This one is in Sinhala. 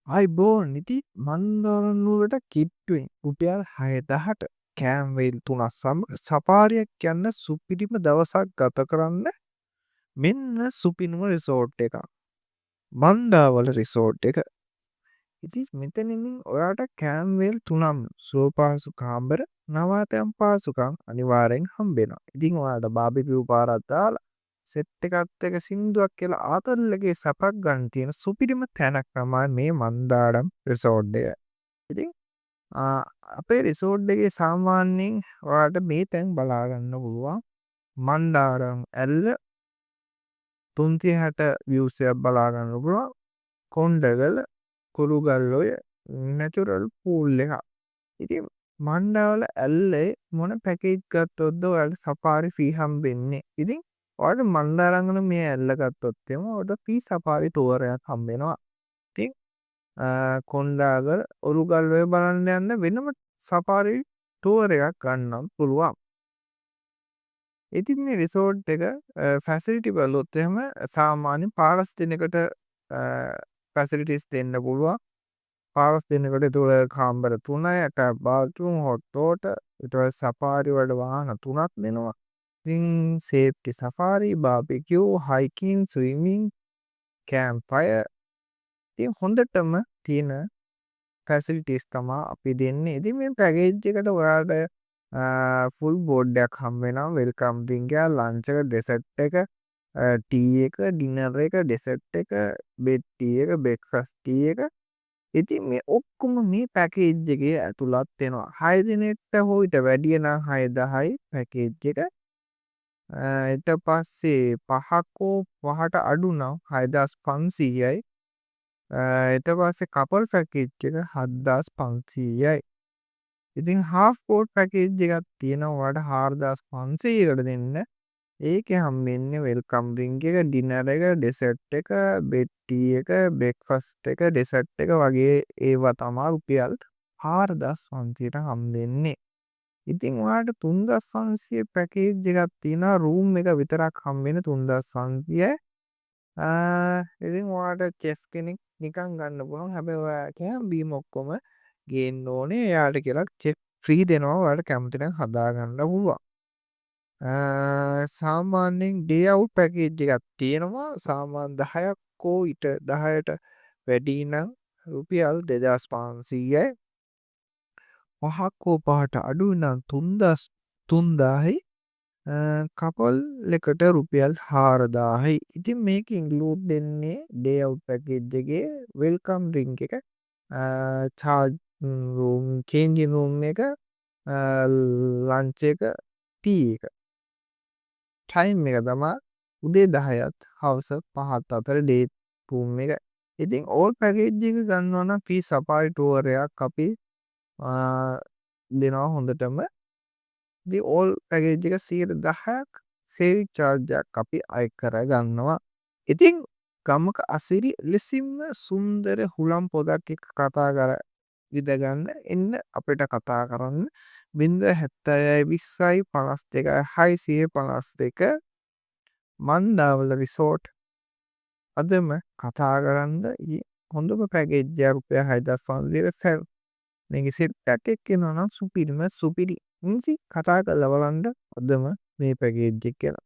අයිබෝන් ඉති මන්දරනුවට කිට්ටුවෙන් රුපියල් 6000ට කෑම්වේල් 3ක් සමග සපාරියක් යන්න සුපිරිම දවසක් ගත කරන්න මෙන්න සුපිරිම රිසෝට් එකක්. මන්දාවල රිසෝට් එක. ඉතින් මෙතනින් ඔයාට කෑම්වේල් 3ක් සුවපහසු කාමර නවාතැන් පාසුකම් අනිවාර්යෙන් හම්බෙනවා. ඉතින් ඔයාලට බාබිකියු පාරක් දාලා සෙට් එකත් එක්ක සින්දුවක් කියලා ආතල්ලගේ සැපක් ගන්න තියෙන සුපිරිම තැනක් තමයි මේ මන්දාරම් රිසෝට් එක. ඉතින් අපේ රිසෝට් එකේ සාමාන්‍යයෙන් ඔයාලට මේ තැන් බලා ගන්න පුළුවන්. මන්දාරම් ඇල්ල 360 views එකක් බලා ගන්න පුළුවන්. කොණ්ඩගල කුරුගල්ලොය නැචරල් පූල් එකක්. ඉතින් මණ්ඩාවල ඇල්ලේ මොන පැකේජ් ගත්තොත්ද ඔයාලට සපාරි ෆී හම්බෙන්නේ. ඉතින් ඔයාලට මණ්ඩාරංගන මේ ඇල්ල ගත්තොත් එම ඔයාලට ෆී සපාරි ටුවර් එකක් හම්බෙනවා. ඉතින් කොණ්ඩාගල ඔරුගල්ලොය බලන්න යන්න වෙනම සපාරි ටුවර් එකක් ගන්නම් පුළුවන්. ඉතින් මේ රිසෝට් එක ෆැසිලිටි බලුවොත් එහෙම සාමාන්‍යයෙන් 15 දිනකට ෆැසිලිටිස් දෙන්න පුළුවන්. 15 දිනකට තුල කාමර 3යි අටැච් බාත්රූම් හොට් වෝටර් ඊට පස්සේ සෆාරි වලට වාහන 3ක් දෙනවා. ඉතින් safety safari barbecue hiking swimming campfire ඉතින් හොඳටම තියෙන ෆැසිලිටිස් තමයි අපි දෙන්නේ. ඉතින් මේ පැකේජ් එකට ඔයාලට ෆුල් බෝඩ් එකක් හම්බ වෙනවා. වෙල්කම් ඩ්‍රින්ක් එක, ලන්ච් එක, ඩෙසර්ට් එක, ටී එක, ඩිනර් එක, ඩෙසර්ට් එක, බෙඩ් ටී එක, බ්‍රෙක්ෆාස්ට් ටී එක. ඉතින් මේ ඔක්කොම මේ පැකේජ් එකේ ඇතුළත් වෙනවා. 6 දිනෙකට හෝ ඊට වැඩිය නම් 6000යි පැකේජ් එක. ඊට පස්සේ පහක් හෝ පහට අඩු නම් 6500යි. ඊට පස්සේ කපල් පැකේජ් එක 7500යි. ඉතින් හාෆ් කෝට් පැකේජ් එකක් තියෙනවා ඔයාලට 4500කට දෙන්න. ඒකේ හම්බෙන්නේ වෙල්කම් ඩ්‍රින්ක් එක, ඩිනර් එක, ඩෙසර්ට් එක, බෙඩ් ටී එක, බ්‍රෙක්ෆාස්ට් එක, ඩෙසර්ට් එක වගේ ඒවා තමයි රුපියල් 4500ට හම්බෙන්නේ. ඉතින් ඔයාලට 3500 පැකේජ් එකක් තියෙනවා රූම් එක විතරක් හම්බෙන්නේ 3500යි. ඉතින් ඔයාලට චෙෆ් කෙනෙක් නිකන් ගන්න පුළුවන්. හැබැයි ඔයා කෑම බීම ඔක්කොම ගේන්න ඕනේ. එයාට කියලා චෙෆ් ෆ්‍රී දෙනවා. ඔයාලට කැමති නම් හදා ගන්න පුළුවන්. සාමාන්‍යයෙන් ඩේ අවුට් පැකේජ් එකක් තියෙනවා. සාමාන්‍ය 10ක් හෝ ඊට 10ට වැඩි නම් රුපියල් 2500යි. පහක් හෝ පහට අඩු නම් 3000යි. කපල් එකට රුපියල් 4000යි. ඉතින් මේක ඉන්ක්ලූඩ් වෙන්නේ ඩේ අවුට් පැකේජ් එකේ වෙල්කම් ඩ්‍රින්ක් එක, චාර්ජ් රූම්, චේන්ජින් රූම් එක, ලන්ච් එක, ටී එක. ටයිම් එක තමයි උදේ 10ත් හවස 5ත් අතර ඩේ රූම් එක. ඉතින් ඕල් පැකේජ් එක ගන්නවා නම් ෆී සපාරි ටුවර් එකක් අපි දෙනවා හොඳටම. ඉතින් ඕල් පැකේජ් එක 10%ක් සේවිං චාර්ජ් එකක් අපි අය කර ගන්නවා. ඉතින් ගමක අසිරි ලෙසින්ම සුන්දර හුළම් පොදක් එක්ක කතා කර විඳ ගන්න එන්න අපිට කතා කරන්න 076 20 52 652 මන්දාවල රිසෝට් අදම කතා කරන්න හොඳම පැකේජ් එක රුපියල් 6500 මේක සෙට් පැක් එකක් එනවා නම් සුපිරිම සුපිරි. ඉතින් කතා කරලා බලන්න අදම මේ පැකේජ් එක ගැන.